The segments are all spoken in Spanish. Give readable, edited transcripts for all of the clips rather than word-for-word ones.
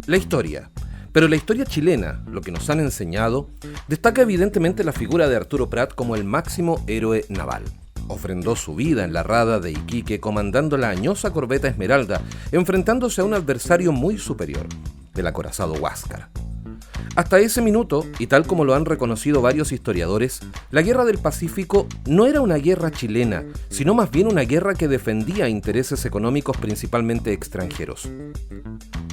La historia. Pero la historia chilena, lo que nos han enseñado, destaca evidentemente la figura de Arturo Prat como el máximo héroe naval. Ofrendó su vida en la rada de Iquique comandando la añosa corbeta Esmeralda, enfrentándose a un adversario muy superior, el acorazado Huáscar. Hasta ese minuto, y tal como lo han reconocido varios historiadores, la Guerra del Pacífico no era una guerra chilena, sino más bien una guerra que defendía intereses económicos principalmente extranjeros.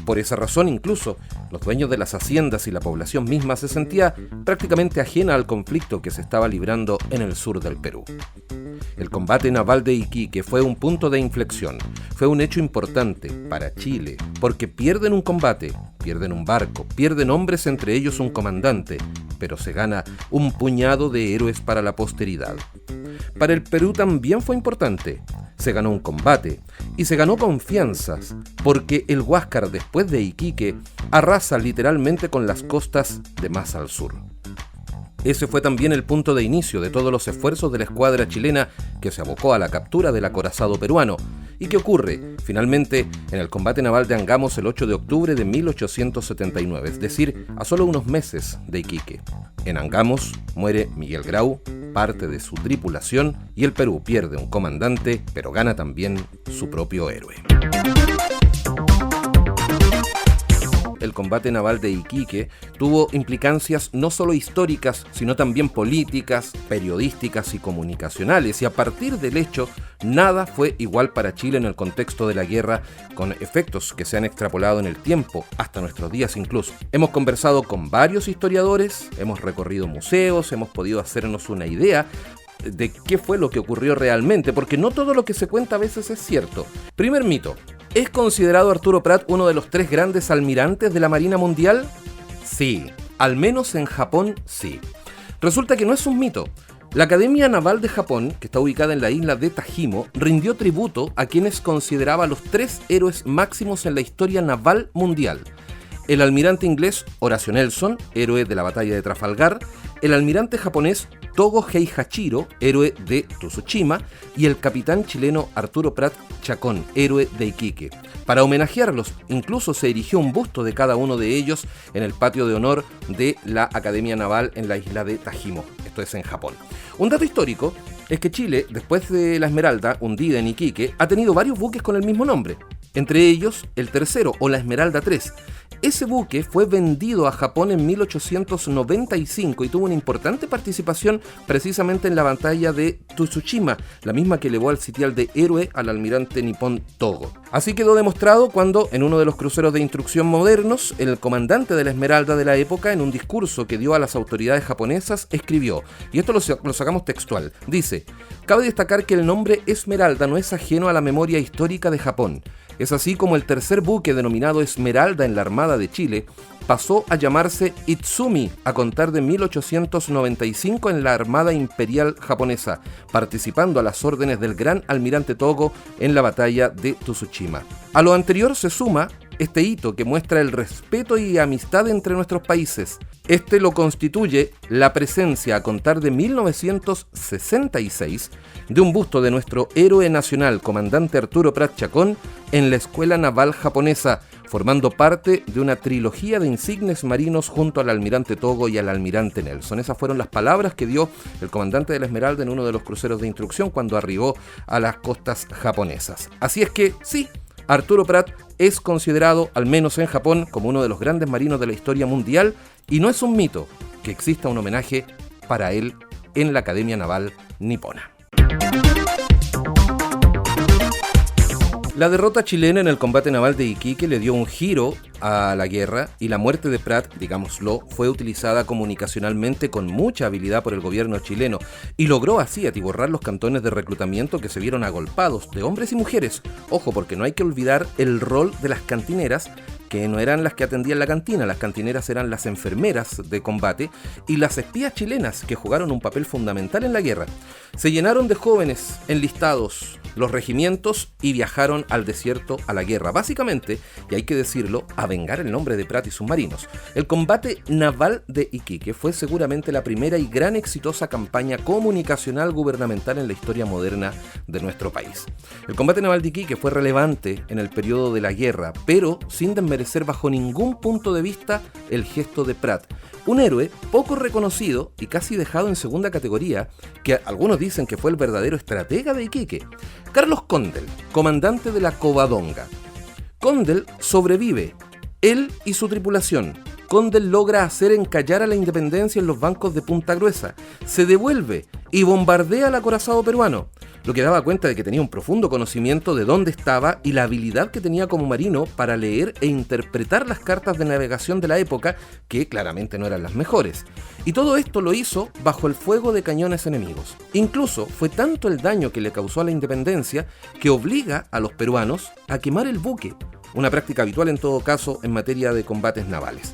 Por esa razón, incluso, los dueños de las haciendas y la población misma se sentía prácticamente ajena al conflicto que se estaba librando en el sur del Perú. El combate naval de Iquique fue un punto de inflexión, fue un hecho importante para Chile, porque pierden un combate, pierden un barco, pierden hombres, entre ellos un comandante, pero se gana un puñado de héroes para la posteridad. Para el Perú también fue importante, se ganó un combate y se ganó confianzas, porque el Huáscar después de Iquique arrasa literalmente con las costas de más al sur. Ese fue también el punto de inicio de todos los esfuerzos de la escuadra chilena que se abocó a la captura del acorazado peruano y que ocurre, finalmente, en el combate naval de Angamos el 8 de octubre de 1879, es decir, a solo unos meses de Iquique. En Angamos muere Miguel Grau, parte de su tripulación, y el Perú pierde un comandante, pero gana también su propio héroe. El combate naval de Iquique tuvo implicancias no solo históricas, sino también políticas, periodísticas y comunicacionales, y a partir del hecho, nada fue igual para Chile en el contexto de la guerra, con efectos que se han extrapolado en el tiempo, hasta nuestros días incluso. Hemos conversado con varios historiadores, hemos recorrido museos, hemos podido hacernos una idea de qué fue lo que ocurrió realmente, porque no todo lo que se cuenta a veces es cierto. Primer mito. ¿Es considerado Arturo Prat uno de los 3 grandes almirantes de la Marina Mundial? Sí, al menos en Japón sí. Resulta que no es un mito. La Academia Naval de Japón, que está ubicada en la isla de Tajimo, rindió tributo a quienes consideraba los 3 héroes máximos en la historia naval mundial. El almirante inglés Horatio Nelson, héroe de la batalla de Trafalgar, el almirante japonés Togo Heihachiro, héroe de Tsushima, y el capitán chileno Arturo Prat Chacón, héroe de Iquique. Para homenajearlos, incluso se erigió un busto de cada uno de ellos en el patio de honor de la Academia Naval en la isla de Tajimo, esto es en Japón. Un dato histórico es que Chile, después de la Esmeralda, hundida en Iquique, ha tenido varios buques con el mismo nombre, entre ellos el tercero, o la Esmeralda 3. Ese buque fue vendido a Japón en 1895 y tuvo una importante participación precisamente en la batalla de Tsushima, la misma que elevó al sitial de héroe al almirante nipón Togo. Así quedó demostrado cuando, en uno de los cruceros de instrucción modernos, el comandante de la Esmeralda de la época, en un discurso que dio a las autoridades japonesas, escribió, y esto lo sacamos textual, dice: «Cabe destacar que el nombre Esmeralda no es ajeno a la memoria histórica de Japón. Es así como el tercer buque denominado Esmeralda en la Armada de Chile pasó a llamarse Itsumi a contar de 1895 en la Armada Imperial Japonesa, participando a las órdenes del gran almirante Togo en la batalla de Tsushima. A lo anterior se suma este hito que muestra el respeto y amistad entre nuestros países. Este lo constituye la presencia a contar de 1966 de un busto de nuestro héroe nacional, comandante Arturo Prat Chacón, en la Escuela Naval Japonesa, formando parte de una trilogía de insignes marinos junto al almirante Togo y al almirante Nelson». Esas fueron las palabras que dio el comandante de la Esmeralda en uno de los cruceros de instrucción cuando arribó a las costas japonesas. Así es que sí, Arturo Prat es considerado, al menos en Japón, como uno de los grandes marinos de la historia mundial, y no es un mito que exista un homenaje para él en la Academia Naval nipona. La derrota chilena en el combate naval de Iquique le dio un giro a la guerra y la muerte de Prat, digámoslo, fue utilizada comunicacionalmente con mucha habilidad por el gobierno chileno y logró así atiborrar los cantones de reclutamiento que se vieron agolpados de hombres y mujeres. Ojo, porque no hay que olvidar el rol de las cantineras, que no eran las que atendían la cantina, las cantineras eran las enfermeras de combate y las espías chilenas que jugaron un papel fundamental en la guerra. Se llenaron de jóvenes enlistados, los regimientos y viajaron al desierto a la guerra. Básicamente, y hay que decirlo, a vengar el nombre de Prat y sus marinos. El combate naval de Iquique fue seguramente la primera y gran exitosa campaña comunicacional gubernamental en la historia moderna de nuestro país. El combate naval de Iquique fue relevante en el periodo de la guerra, pero sin desmerecer bajo ningún punto de vista el gesto de Prat, un héroe poco reconocido y casi dejado en segunda categoría, que algunos dicen que fue el verdadero estratega de Iquique. Carlos Condel, comandante de la Covadonga. Condel sobrevive, él y su tripulación. Condel logra hacer encallar a la Independencia en los bancos de Punta Gruesa, se devuelve y bombardea al acorazado peruano, lo que daba cuenta de que tenía un profundo conocimiento de dónde estaba y la habilidad que tenía como marino para leer e interpretar las cartas de navegación de la época, que claramente no eran las mejores. Y todo esto lo hizo bajo el fuego de cañones enemigos. Incluso fue tanto el daño que le causó a la Independencia que obliga a los peruanos a quemar el buque, una práctica habitual en todo caso en materia de combates navales.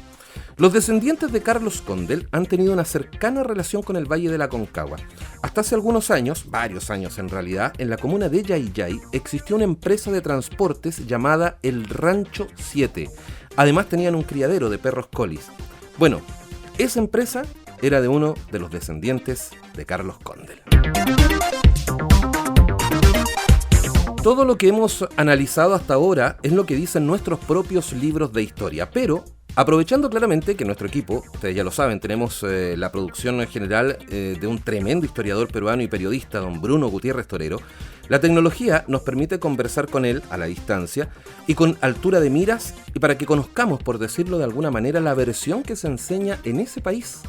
Los descendientes de Carlos Condel han tenido una cercana relación con el Valle de la Concagua. Hasta hace algunos años, varios años en realidad, en la comuna de Yayay existió una empresa de transportes llamada El Rancho 7. Además tenían un criadero de perros colis. Bueno, esa empresa era de uno de los descendientes de Carlos Condel. Todo lo que hemos analizado hasta ahora es lo que dicen nuestros propios libros de historia, pero aprovechando claramente que nuestro equipo, ustedes ya lo saben, tenemos la producción en general de un tremendo historiador peruano y periodista, don Bruno Gutiérrez Torero, la tecnología nos permite conversar con él a la distancia y con altura de miras y para que conozcamos, por decirlo de alguna manera, la versión que se enseña en ese país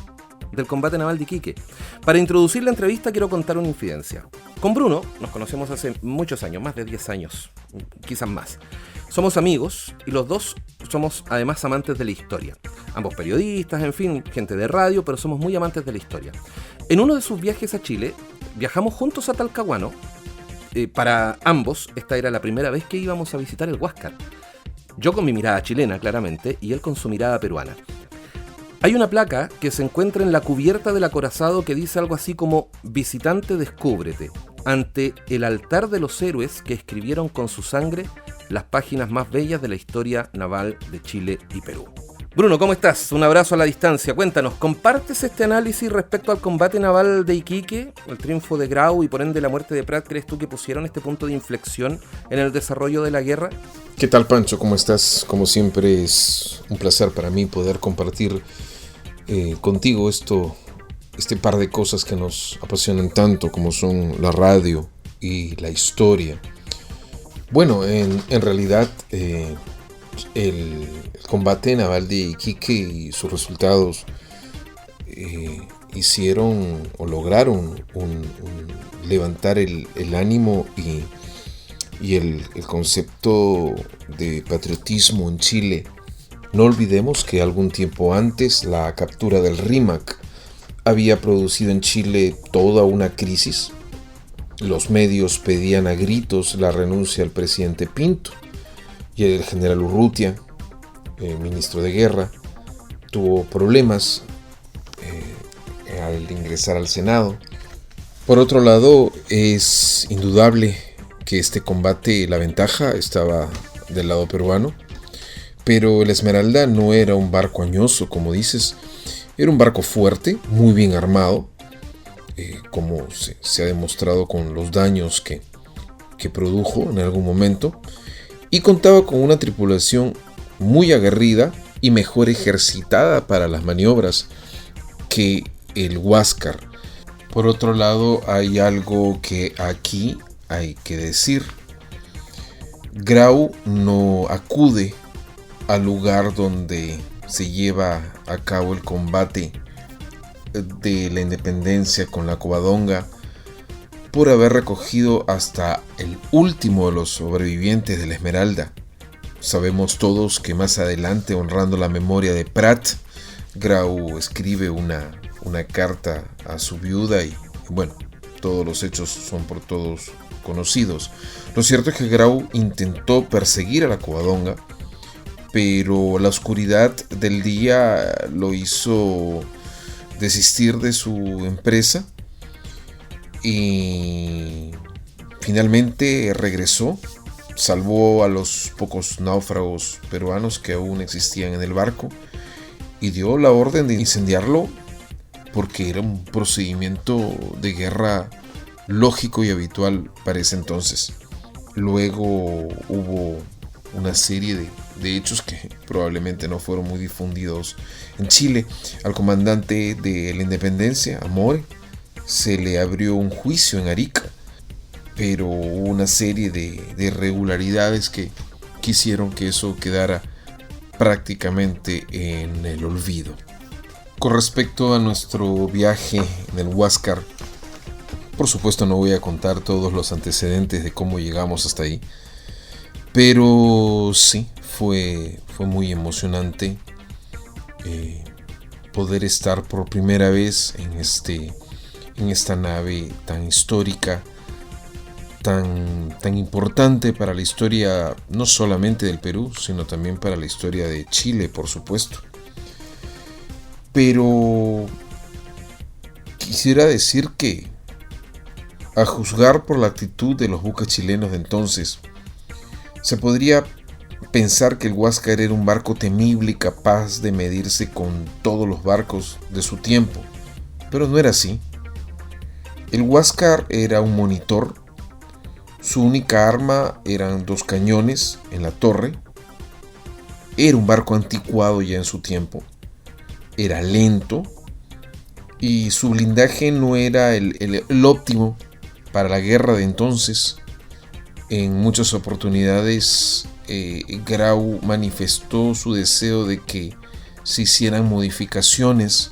del combate naval de Iquique. Para introducir la entrevista quiero contar una infidencia. Con Bruno nos conocemos hace muchos años, más de 10 años, quizás más. Somos amigos y los dos somos además amantes de la historia. Ambos periodistas, en fin, gente de radio, pero somos muy amantes de la historia. En uno de sus viajes a Chile, viajamos juntos a Talcahuano. Para ambos, esta era la primera vez que íbamos a visitar el Huáscar. Yo con mi mirada chilena, claramente, y él con su mirada peruana. Hay una placa que se encuentra en la cubierta del acorazado que dice algo así como «Visitante, descúbrete», ante el altar de los héroes que escribieron con su sangre las páginas más bellas de la historia naval de Chile y Perú. Bruno, ¿cómo estás? Un abrazo a la distancia. Cuéntanos, ¿compartes este análisis respecto al combate naval de Iquique, el triunfo de Grau y por ende la muerte de Prat? ¿Crees tú que pusieron este punto de inflexión en el desarrollo de la guerra? ¿Qué tal, Pancho? ¿Cómo estás? Como siempre es un placer para mí poder compartir contigo este par de cosas que nos apasionan tanto como son la radio y la historia. Bueno, en realidad el combate naval de Iquique y sus resultados hicieron o lograron levantar el ánimo y el concepto de patriotismo en Chile. No olvidemos que algún tiempo antes la captura del Rímac había producido en Chile toda una crisis. Los medios pedían a gritos la renuncia del presidente Pinto y el general Urrutia, ministro de guerra, tuvo problemas al ingresar al Senado. Por otro lado, es indudable que este combate, la ventaja estaba del lado peruano, pero el Esmeralda no era un barco añoso, como dices, era un barco fuerte, muy bien armado, como se ha demostrado con los daños que produjo en algún momento, y contaba con una tripulación muy aguerrida y mejor ejercitada para las maniobras que el Huáscar. Por otro lado, hay algo que aquí hay que decir. Grau no acude al lugar donde se lleva a cabo el combate de la independencia con la Covadonga por haber recogido hasta el último de los sobrevivientes de la Esmeralda. Sabemos todos que más adelante, honrando la memoria de Prat, Grau escribe una carta a su viuda y bueno, todos los hechos son por todos conocidos. Lo cierto es que Grau intentó perseguir a la Covadonga, pero la oscuridad del día lo hizo desistir de su empresa y finalmente regresó, salvó a los pocos náufragos peruanos que aún existían en el barco y dio la orden de incendiarlo porque era un procedimiento de guerra lógico y habitual para ese entonces. Luego hubo una serie de hechos que probablemente no fueron muy difundidos en Chile. Al comandante de la Independencia, Amore, se le abrió un juicio en Arica, pero hubo una serie de irregularidades que quisieron que eso quedara prácticamente en el olvido. Con respecto a nuestro viaje en el Huáscar, por supuesto no voy a contar todos los antecedentes de cómo llegamos hasta ahí, pero sí, fue muy emocionante poder estar por primera vez en esta nave tan histórica, tan importante para la historia no solamente del Perú, sino también para la historia de Chile, por supuesto. Pero quisiera decir que, a juzgar por la actitud de los buques chilenos de entonces, se podría pensar que el Huáscar era un barco temible y capaz de medirse con todos los barcos de su tiempo, pero no era así. El Huáscar era un monitor, su única arma eran 2 cañones en la torre, era un barco anticuado ya en su tiempo, era lento y su blindaje no era el óptimo para la guerra de entonces. En muchas oportunidades Grau manifestó su deseo de que se hicieran modificaciones,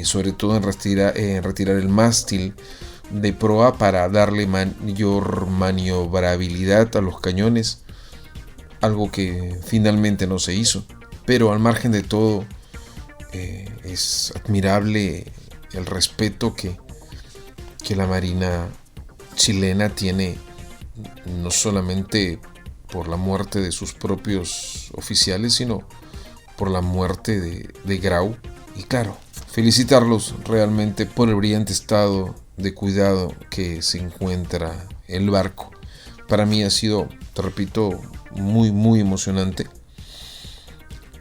sobre todo en retirar el mástil de proa para darle mayor maniobrabilidad a los cañones, algo que finalmente no se hizo. Pero al margen de todo, es admirable el respeto que la Marina chilena tiene, no solamente por la muerte de sus propios oficiales, sino por la muerte de Grau. Y claro, felicitarlos realmente por el brillante estado de cuidado que se encuentra el barco. Para mí ha sido, te repito, muy emocionante.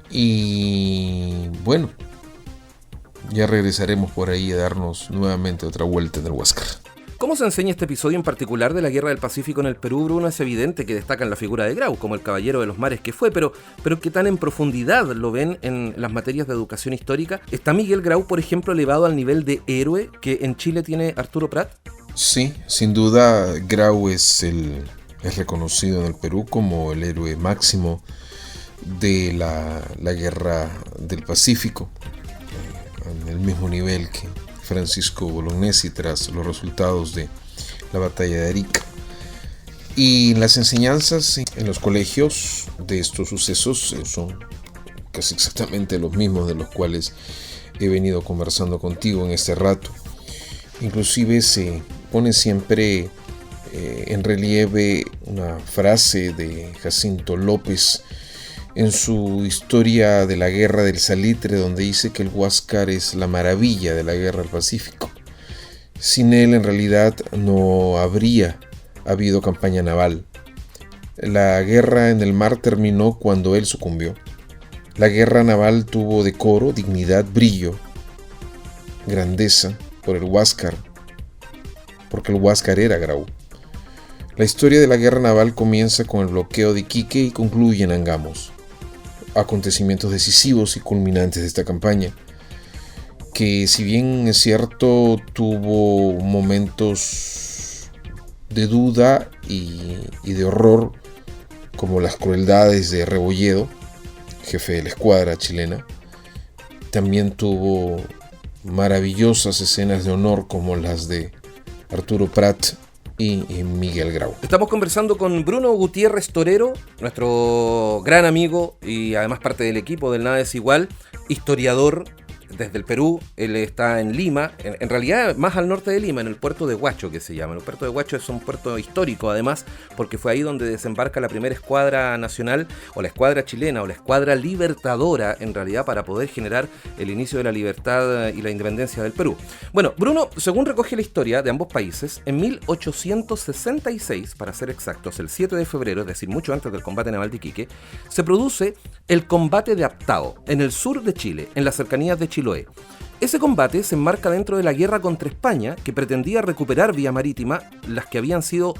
Y bueno, ya regresaremos por ahí a darnos nuevamente otra vuelta en el Huáscar. ¿Cómo se enseña este episodio en particular de la Guerra del Pacífico en el Perú, Bruno? Es evidente que destacan la figura de Grau como el caballero de los mares que fue, pero ¿qué tan en profundidad lo ven en las materias de educación histórica? ¿Está Miguel Grau, por ejemplo, elevado al nivel de héroe que en Chile tiene Arturo Prat? Sí, sin duda Grau es reconocido en el Perú como el héroe máximo de la Guerra del Pacífico, en el mismo nivel que Francisco Bolognesi tras los resultados de la batalla de Arica. Y las enseñanzas en los colegios de estos sucesos son casi exactamente los mismos de los cuales he venido conversando contigo en este rato. Inclusive se pone siempre en relieve una frase de Jacinto López en su historia de la Guerra del Salitre, donde dice que el Huáscar es la maravilla de la Guerra del Pacífico. Sin él, en realidad, no habría habido campaña naval. La guerra en el mar terminó cuando él sucumbió. La guerra naval tuvo decoro, dignidad, brillo, grandeza por el Huáscar, porque el Huáscar era Grau. La historia de la guerra naval comienza con el bloqueo de Iquique y concluye en Angamos. Acontecimientos decisivos y culminantes de esta campaña, que si bien es cierto tuvo momentos de duda y de horror, como las crueldades de Rebolledo, jefe de la escuadra chilena, también tuvo maravillosas escenas de honor como las de Arturo Prat y Miguel Grau. Estamos conversando con Bruno Gutiérrez Torero, nuestro gran amigo y además parte del equipo del Nada es Igual, historiador, desde el Perú, él está en Lima, en realidad más al norte de Lima, en el puerto de Huacho, que se llama. El puerto de Huacho es un puerto histórico, además, porque fue ahí donde desembarca la primera escuadra nacional, o la escuadra chilena, o la escuadra libertadora, en realidad, para poder generar el inicio de la libertad y la independencia del Perú. Bueno, Bruno, según recoge la historia de ambos países, en 1866, para ser exactos, el 7 de febrero, es decir, mucho antes del combate naval de Iquique, se produce el combate de Aptao, en el sur de Chile, en las cercanías de Chiloé. Ese combate se enmarca dentro de la guerra contra España, que pretendía recuperar vía marítima las que habían sido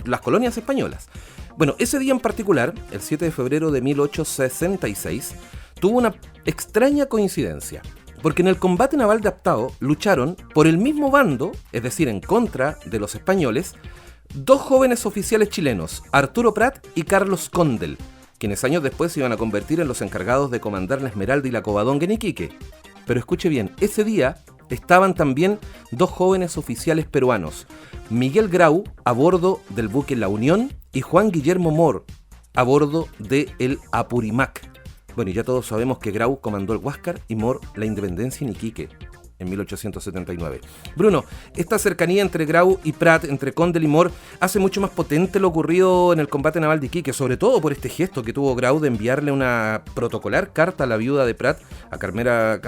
las colonias españolas. Bueno, ese día en particular, el 7 de febrero de 1866, tuvo una extraña coincidencia, porque en el combate naval de Aptao lucharon por el mismo bando, es decir, en contra de los españoles, dos jóvenes oficiales chilenos, Arturo Prat y Carlos Condel, quienes años después se iban a convertir en los encargados de comandar la Esmeralda y la Covadonga en Iquique. Pero escuche bien, ese día estaban también dos jóvenes oficiales peruanos, Miguel Grau, a bordo del buque La Unión, y Juan Guillermo Mor, a bordo de el Apurímac. Bueno, y ya todos sabemos que Grau comandó el Huáscar y Mor la Independencia en Iquique en 1879. Bruno, esta cercanía entre Grau y Prat, entre Condel y Mor, hace mucho más potente lo ocurrido en el combate naval de Iquique, sobre todo por este gesto que tuvo Grau de enviarle una protocolar carta a la viuda de Prat, a Carmela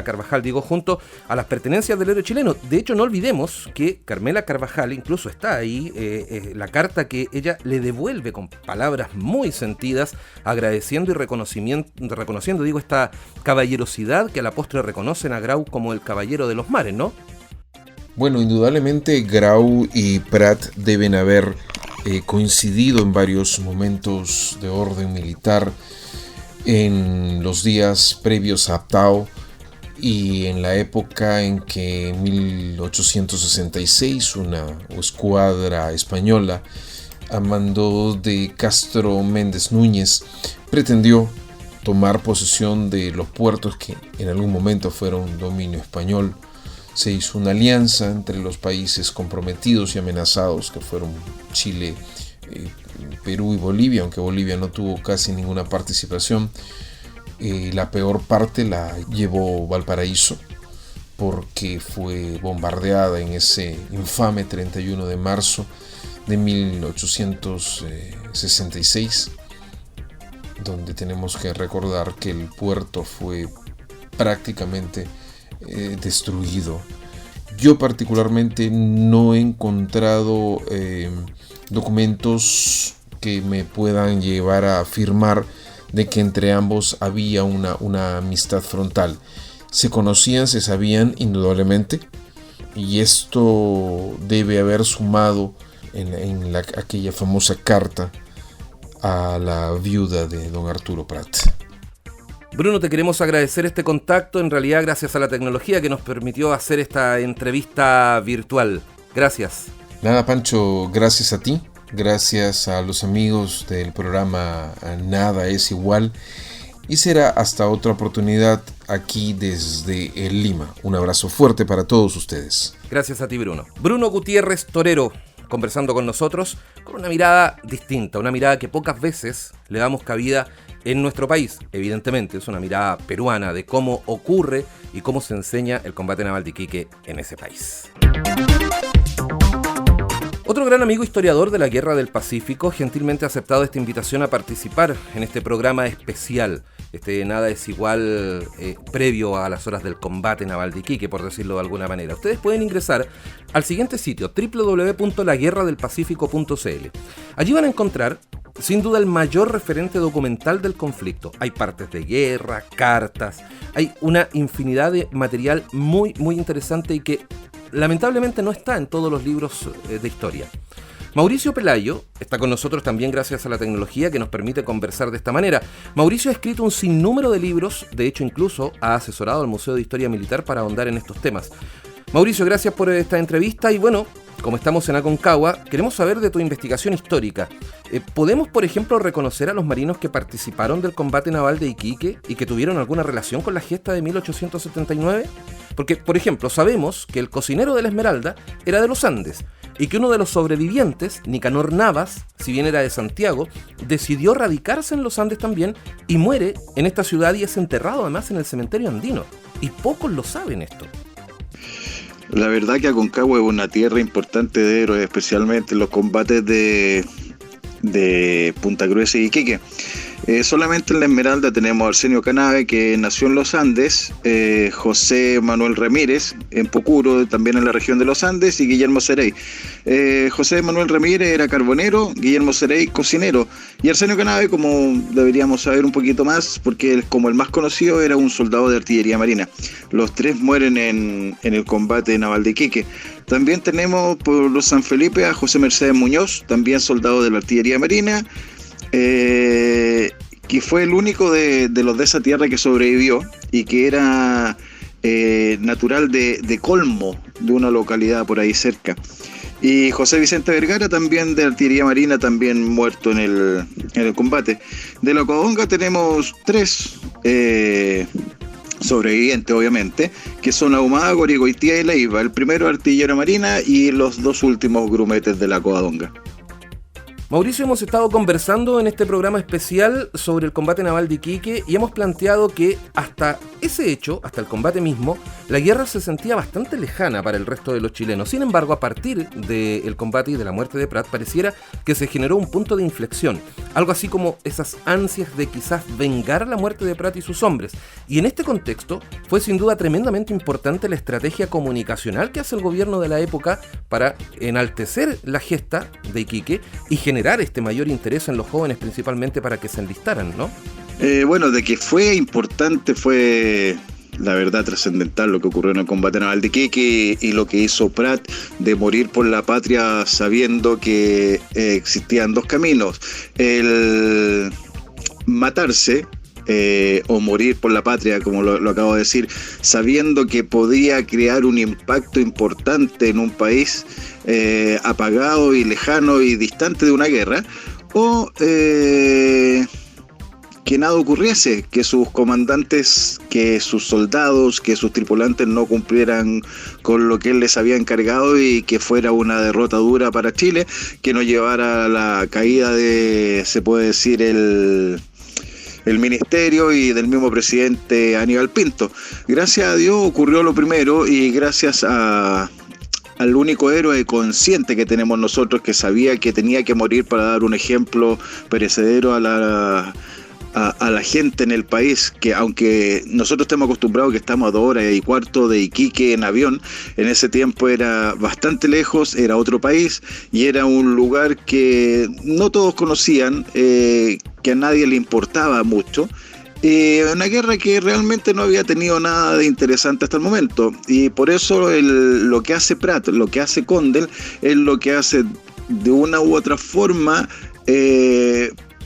Carvajal, junto a las pertenencias del héroe chileno. De hecho, no olvidemos que Carmela Carvajal incluso está ahí, la carta que ella le devuelve con palabras muy sentidas, agradeciendo y reconociendo esta caballerosidad que a la postre reconocen a Grau como el caballero de los mares, ¿no? Bueno, indudablemente Grau y Prat deben haber coincidido en varios momentos de orden militar en los días previos a Aptao y en la época en que en 1866 una escuadra española a mando de Castro Méndez Núñez pretendió tomar posesión de los puertos que en algún momento fueron dominio español. Se hizo una alianza entre los países comprometidos y amenazados que fueron Chile, Perú y Bolivia, aunque Bolivia no tuvo casi ninguna participación. La peor parte la llevó Valparaíso porque fue bombardeada en ese infame 31 de marzo de 1866, donde tenemos que recordar que el puerto fue prácticamente destruido. Yo particularmente no he encontrado documentos que me puedan llevar a afirmar de que entre ambos había una amistad frontal. Se conocían, se sabían indudablemente, y esto debe haber sumado en aquella famosa carta a la viuda de don Arturo Prat. Bruno, te queremos agradecer este contacto, en realidad gracias a la tecnología que nos permitió hacer esta entrevista virtual. Gracias. Nada, Pancho, gracias a ti, gracias a los amigos del programa Nada es Igual, y será hasta otra oportunidad aquí desde Lima. Un abrazo fuerte para todos ustedes. Gracias a ti, Bruno. Bruno Gutiérrez Torero, conversando con nosotros con una mirada distinta, una mirada que pocas veces le damos cabida en nuestro país. Evidentemente es una mirada peruana de cómo ocurre y cómo se enseña el combate naval de Iquique en ese país. Otro gran amigo historiador de la Guerra del Pacífico gentilmente ha aceptado esta invitación a participar en este programa especial, Nada es Igual, previo a las horas del combate naval de Iquique, por decirlo de alguna manera. Ustedes pueden ingresar al siguiente sitio, www.laguerradelpacifico.cl. Allí van a encontrar, sin duda, el mayor referente documental del conflicto. Hay partes de guerra, cartas, hay una infinidad de material muy, muy interesante y que lamentablemente no está en todos los libros de historia. Mauricio Pelayo está con nosotros también gracias a la tecnología que nos permite conversar de esta manera. Mauricio ha escrito un sinnúmero de libros, de hecho incluso ha asesorado al Museo de Historia Militar para ahondar en estos temas. Mauricio, gracias por esta entrevista y bueno, como estamos en Aconcagua, queremos saber de tu investigación histórica. ¿Podemos, por ejemplo, reconocer a los marinos que participaron del combate naval de Iquique y que tuvieron alguna relación con la gesta de 1879? Porque, por ejemplo, sabemos que el cocinero de la Esmeralda era de los Andes y que uno de los sobrevivientes, Nicanor Navas, si bien era de Santiago, decidió radicarse en los Andes también y muere en esta ciudad y es enterrado además en el cementerio andino. Y pocos lo saben esto. La verdad que Aconcagua es una tierra importante de héroes, especialmente en los combates de Punta Gruesa y Iquique. Solamente en la Esmeralda tenemos a Arsenio Canave, que nació en los Andes, José Manuel Ramírez en Pocuro, también en la región de los Andes, y Guillermo Cerey. José Manuel Ramírez era carbonero, Guillermo Cerey cocinero, y Arsenio Canave, como deberíamos saber un poquito más, porque él, como el más conocido, era un soldado de artillería marina. Los tres mueren en el combate naval de Iquique. También tenemos por los San Felipe a José Mercedes Muñoz, también soldado de la artillería marina, que fue el único de los de esa tierra que sobrevivió y que era natural de Colmo, de una localidad por ahí cerca. Y José Vicente Vergara, también de artillería marina, también muerto en el combate. De la Covadonga tenemos 3 sobrevivientes, obviamente, que son Ahumada, Gorigoitía y Leiva. El primero artillero marina y los 2 últimos grumetes de la Covadonga. Mauricio, hemos estado conversando en este programa especial sobre el combate naval de Iquique y hemos planteado que hasta ese hecho, hasta el combate mismo, la guerra se sentía bastante lejana para el resto de los chilenos. Sin embargo, a partir del combate y de la muerte de Prat, pareciera que se generó un punto de inflexión, algo así como esas ansias de quizás vengar la muerte de Prat y sus hombres. Y en este contexto, fue sin duda tremendamente importante la estrategia comunicacional que hace el gobierno de la época para enaltecer la gesta de Iquique y generar este mayor interés en los jóvenes, principalmente para que se enlistaran, ¿no? Bueno, de que fue importante, fue la verdad trascendental lo que ocurrió en el combate naval de Iquique y lo que hizo Prat de morir por la patria sabiendo que existían 2 caminos: el matarse o morir por la patria, como lo acabo de decir, sabiendo que podía crear un impacto importante en un país apagado y lejano y distante de una guerra, o que nada ocurriese, que sus comandantes, que sus soldados, que sus tripulantes no cumplieran con lo que él les había encargado y que fuera una derrota dura para Chile, que nos llevara a la caída de, se puede decir, el ministerio y del mismo presidente Aníbal Pinto. Gracias a Dios ocurrió lo primero y gracias al único héroe consciente que tenemos nosotros, que sabía que tenía que morir para dar un ejemplo perecedero a la gente en el país, que aunque nosotros estemos acostumbrados que estamos a 2 horas y cuarto de Iquique en avión, en ese tiempo era bastante lejos, era otro país y era un lugar que no todos conocían, que a nadie le importaba mucho. Una guerra que realmente no había tenido nada de interesante hasta el momento, y por eso lo que hace Prat, lo que hace Condell, es lo que hace de una u otra forma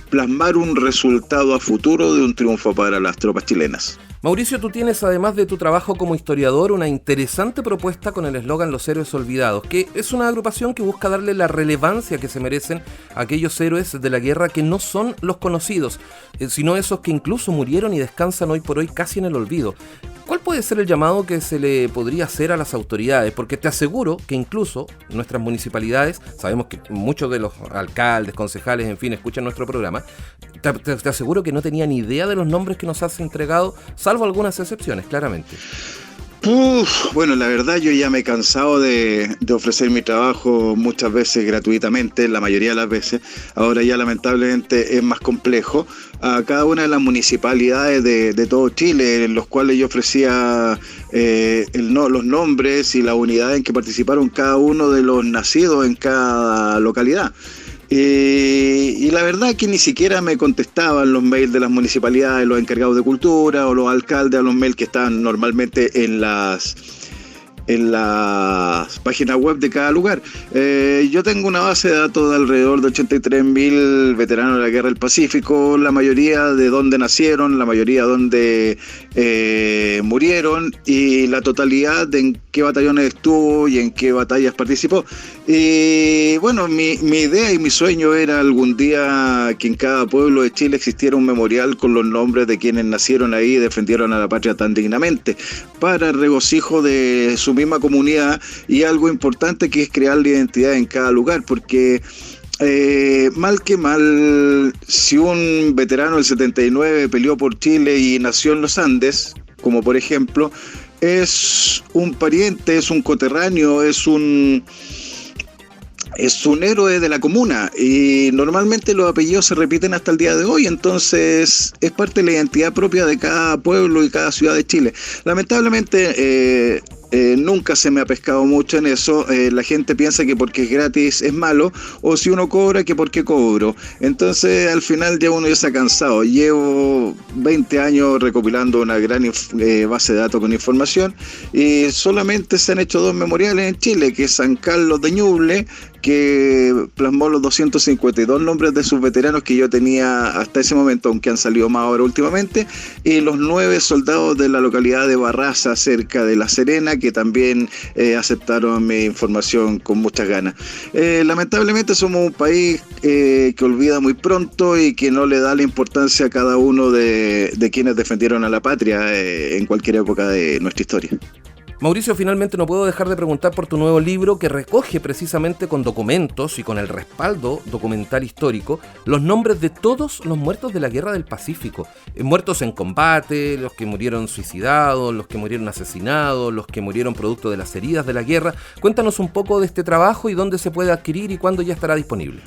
plasmar un resultado a futuro de un triunfo para las tropas chilenas. Mauricio, tú tienes, además de tu trabajo como historiador, una interesante propuesta con el eslogan Los Héroes Olvidados, que es una agrupación que busca darle la relevancia que se merecen a aquellos héroes de la guerra que no son los conocidos, sino esos que incluso murieron y descansan hoy por hoy casi en el olvido. ¿Cuál puede ser el llamado que se le podría hacer a las autoridades? Porque te aseguro que incluso nuestras municipalidades, sabemos que muchos de los alcaldes, concejales, en fin, escuchan nuestro programa, te aseguro que no tenían idea de los nombres que nos has entregado, salvo algunas excepciones, claramente. Bueno, la verdad yo ya me he cansado de ofrecer mi trabajo muchas veces gratuitamente, la mayoría de las veces. Ahora ya lamentablemente es más complejo. A cada una de las municipalidades de todo Chile, en los cuales yo ofrecía los nombres y la unidad en que participaron cada uno de los nacidos en cada localidad. Y la verdad que ni siquiera me contestaban los mails de las municipalidades, los encargados de cultura o los alcaldes a los mails que están normalmente en las en la página web de cada lugar. Yo tengo una base de datos de alrededor de 83.000 veteranos de la Guerra del Pacífico, la mayoría de dónde nacieron, la mayoría dónde murieron y la totalidad de en qué batallones estuvo y en qué batallas participó. Y bueno, mi idea y mi sueño era algún día que en cada pueblo de Chile existiera un memorial con los nombres de quienes nacieron ahí y defendieron a la patria tan dignamente, para el regocijo de su misma comunidad, y algo importante que es crear la identidad en cada lugar, porque mal que mal, si un veterano del 79 peleó por Chile y nació en los Andes, como por ejemplo, es un pariente, es un coterráneo, es un héroe de la comuna, y normalmente los apellidos se repiten hasta el día de hoy, entonces es parte de la identidad propia de cada pueblo y cada ciudad de Chile. Lamentablemente nunca se me ha pescado mucho en eso. La gente piensa que porque es gratis es malo, o si uno cobra que porque cobro. Entonces al final ya uno ya se ha cansado. Llevo 20 años recopilando una gran base de datos con información, y solamente se han hecho 2 memoriales en Chile, que es San Carlos de Ñuble, que plasmó los 252 nombres de sus veteranos que yo tenía hasta ese momento, aunque han salido más ahora últimamente, y los 9 soldados de la localidad de Barraza, cerca de La Serena, que también aceptaron mi información con muchas ganas. Lamentablemente somos un país que olvida muy pronto y que no le da la importancia a cada uno de quienes defendieron a la patria en cualquier época de nuestra historia. Mauricio, finalmente no puedo dejar de preguntar por tu nuevo libro, que recoge precisamente con documentos y con el respaldo documental histórico los nombres de todos los muertos de la Guerra del Pacífico. Muertos en combate, los que murieron suicidados, los que murieron asesinados, los que murieron producto de las heridas de la guerra. Cuéntanos un poco de este trabajo y dónde se puede adquirir y cuándo ya estará disponible.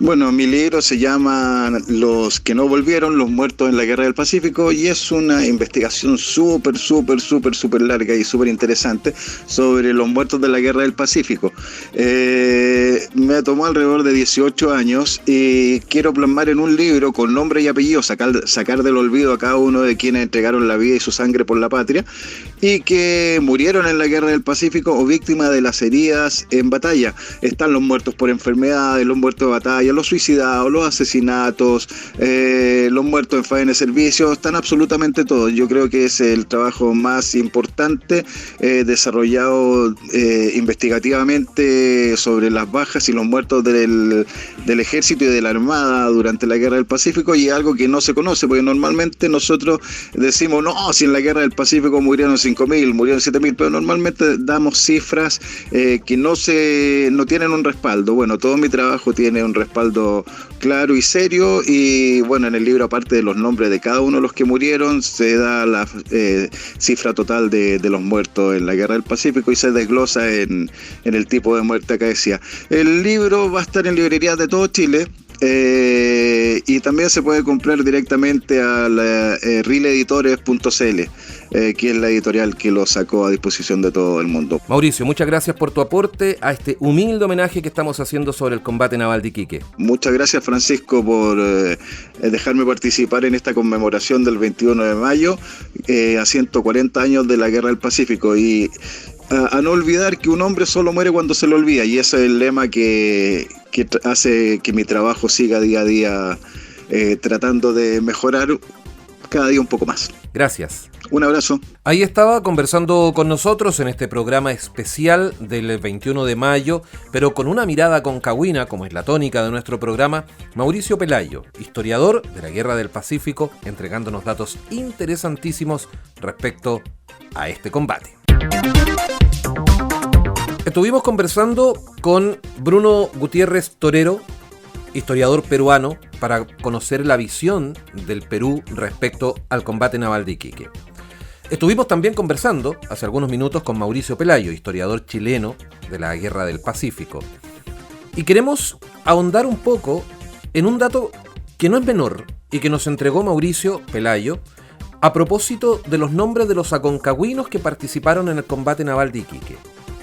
Bueno, mi libro se llama Los que no volvieron, los muertos en la Guerra del Pacífico, y es una investigación súper larga y súper interesante sobre los muertos de la Guerra del Pacífico. Me tomó alrededor de 18 años y quiero plasmar en un libro con nombre y apellido, sacar del olvido a cada uno de quienes entregaron la vida y su sangre por la patria y que murieron en la Guerra del Pacífico o víctimas de las heridas en batalla. Están los muertos por enfermedades, los muertos de batalla, los suicidados, los asesinatos, los muertos en faena de servicio, están absolutamente todos. Yo creo que es el trabajo más importante desarrollado investigativamente sobre las bajas y los muertos del ejército y de la armada durante la Guerra del Pacífico, y algo que no se conoce, porque normalmente nosotros decimos, no, si en la Guerra del Pacífico murieron 5.000, murieron 7.000, pero normalmente damos cifras que no tienen un respaldo. Bueno, todo mi trabajo tiene un respaldo claro y serio, y bueno, en el libro, aparte de los nombres de cada uno de los que murieron, se da la cifra total de los muertos en la Guerra del Pacífico y se desglosa en el tipo de muerte que decía. El libro va a estar en librerías de todo Chile. Y también se puede comprar directamente a la rileeditores.cl, que es la editorial que lo sacó a disposición de todo el mundo. Mauricio, muchas gracias por tu aporte a este humilde homenaje que estamos haciendo sobre el combate naval de Iquique. Muchas gracias, Francisco, por dejarme participar en esta conmemoración del 21 de mayo, a 140 años de la Guerra del Pacífico, y a no olvidar que un hombre solo muere cuando se le olvida, y ese es el lema que hace que mi trabajo siga día a día tratando de mejorar cada día un poco más. Gracias. Un abrazo. Ahí estaba conversando con nosotros en este programa especial del 21 de mayo, pero con una mirada concagüina, como es la tónica de nuestro programa, Mauricio Pelayo, historiador de la Guerra del Pacífico, entregándonos datos interesantísimos respecto a este combate. Estuvimos conversando con Bruno Gutiérrez Torero, historiador peruano, para conocer la visión del Perú respecto al combate naval de Iquique. Estuvimos también conversando hace algunos minutos con Mauricio Pelayo, historiador chileno de la Guerra del Pacífico. Y queremos ahondar un poco en un dato que no es menor y que nos entregó Mauricio Pelayo a propósito de los nombres de los aconcagüinos que participaron en el combate naval de Iquique.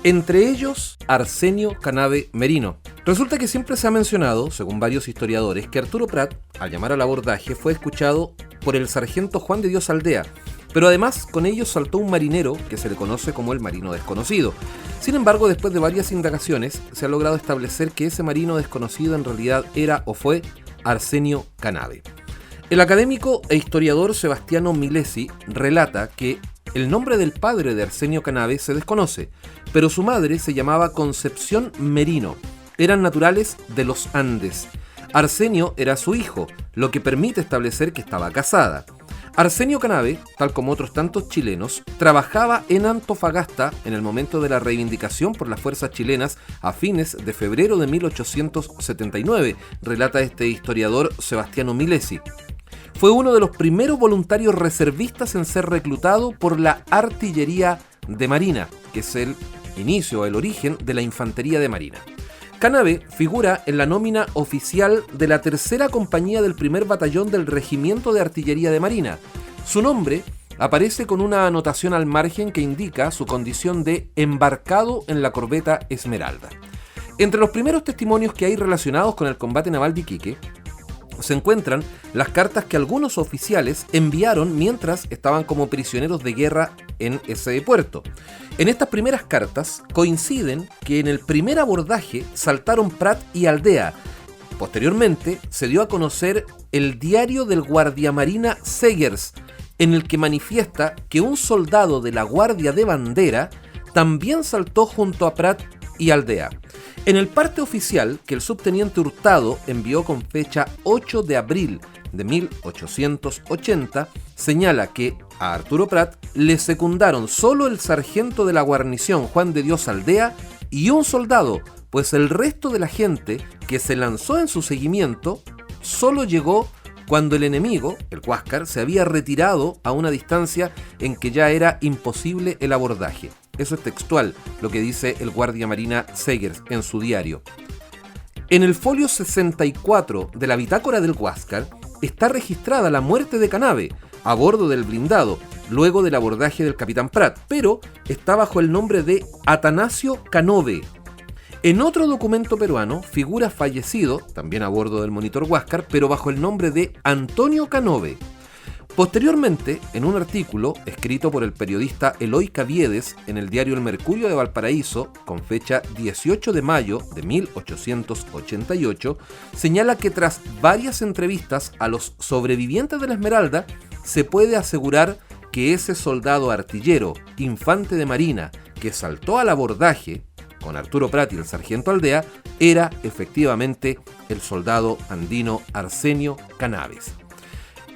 Entre ellos, Arsenio Canave Merino. Resulta que siempre se ha mencionado, según varios historiadores, que Arturo Prat, al llamar al abordaje, fue escuchado por el sargento Juan de Dios Aldea, Pero además con ellos saltó un marinero que se le conoce como el marino desconocido. Sin embargo, después de varias indagaciones, se ha logrado establecer que ese marino desconocido en realidad era o fue Arsenio Canave. El académico e historiador Sebastiano Milesi relata que el nombre del padre de Arsenio Canave se desconoce, pero su madre se llamaba Concepción Merino. Eran naturales de los Andes. Arsenio era su hijo, lo que permite establecer que estaba casada. Arsenio Canave, tal como otros tantos chilenos, trabajaba en Antofagasta en el momento de la reivindicación por las fuerzas chilenas a fines de febrero de 1879, relata este historiador Sebastiano Milesi. Fue uno de los primeros voluntarios reservistas en ser reclutado por la Artillería de Marina, que es el inicio, el origen de la Infantería de Marina. Canave figura en la nómina oficial de la tercera compañía del primer batallón del Regimiento de Artillería de Marina. Su nombre aparece con una anotación al margen que indica su condición de embarcado en la corbeta Esmeralda. Entre los primeros testimonios que hay relacionados con el combate naval de Iquique, se encuentran las cartas que algunos oficiales enviaron mientras estaban como prisioneros de guerra en ese puerto. En estas primeras cartas coinciden que en el primer abordaje saltaron Prat y Aldea. Posteriormente se dio a conocer el diario del guardiamarina Segers, en el que manifiesta que un soldado de la Guardia de Bandera también saltó junto a Prat y Aldea. En el parte oficial que el subteniente Hurtado envió con fecha 8 de abril de 1880, señala que a Arturo Prat le secundaron solo el sargento de la guarnición Juan de Dios Aldea y un soldado, pues el resto de la gente que se lanzó en su seguimiento solo llegó cuando el enemigo, el Huáscar, se había retirado a una distancia en que ya era imposible el abordaje. Eso es textual, lo que dice el guardia marina Segers en su diario. En el folio 64 de la bitácora del Huáscar está registrada la muerte de Canave a bordo del blindado, luego del abordaje del capitán Prat, pero está bajo el nombre de Atanasio Canove. En otro documento peruano figura fallecido, también a bordo del monitor Huáscar, pero bajo el nombre de Antonio Canove. Posteriormente, en un artículo escrito por el periodista Eloy Caviedes en el diario El Mercurio de Valparaíso, con fecha 18 de mayo de 1888, señala que tras varias entrevistas a los sobrevivientes de la Esmeralda, se puede asegurar que ese soldado artillero, infante de marina, que saltó al abordaje con Arturo Prat y el sargento Aldea, era efectivamente el soldado andino Arsenio Canaves.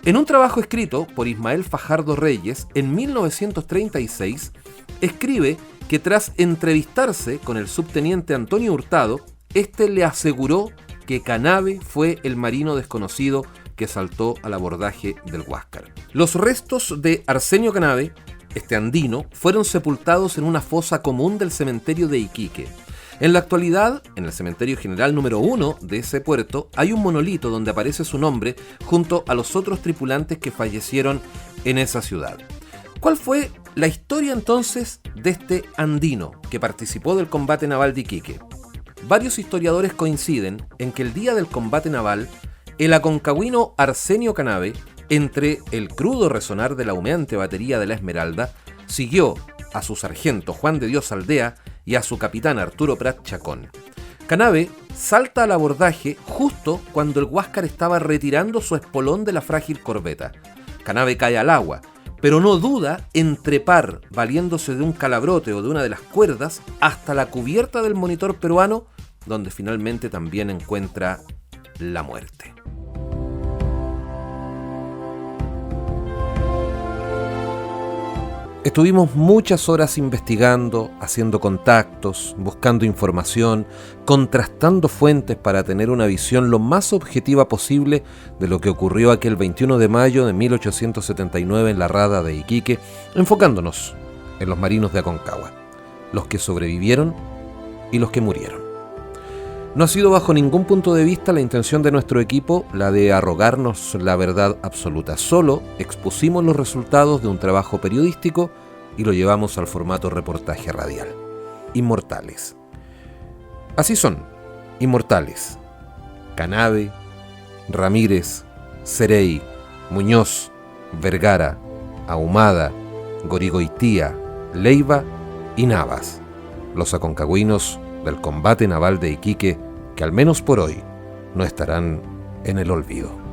En un trabajo escrito por Ismael Fajardo Reyes en 1936, escribe que tras entrevistarse con el subteniente Antonio Hurtado, este le aseguró que Canave fue el marino desconocido que saltó al abordaje del Huáscar. Los restos de Arsenio Canave, este andino, fueron sepultados en una fosa común del cementerio de Iquique. En la actualidad, en el cementerio general número 1 de ese puerto, hay un monolito donde aparece su nombre junto a los otros tripulantes que fallecieron en esa ciudad. ¿Cuál fue la historia entonces de este andino que participó del combate naval de Iquique? Varios historiadores coinciden en que el día del combate naval, el aconcagüino Arsenio Canave, entre el crudo resonar de la humeante batería de la Esmeralda, siguió a su sargento Juan de Dios Aldea y a su capitán Arturo Prat Chacón. Canave salta al abordaje justo cuando el Huáscar estaba retirando su espolón de la frágil corbeta. Canave cae al agua, pero no duda en trepar, valiéndose de un calabrote o de una de las cuerdas, hasta la cubierta del monitor peruano, donde finalmente también encuentra la muerte. Estuvimos muchas horas investigando, haciendo contactos, buscando información, contrastando fuentes para tener una visión lo más objetiva posible de lo que ocurrió aquel 21 de mayo de 1879 en la rada de Iquique, enfocándonos en los marinos de Aconcagua, los que sobrevivieron y los que murieron. No ha sido bajo ningún punto de vista la intención de nuestro equipo la de arrogarnos la verdad absoluta. Solo expusimos los resultados de un trabajo periodístico y lo llevamos al formato reportaje radial. Inmortales. Así son, inmortales. Canave, Ramírez, Cerey, Muñoz, Vergara, Ahumada, Gorigoitía, Leiva y Navas, los aconcagüinos del combate naval de Iquique que al menos por hoy no estarán en el olvido.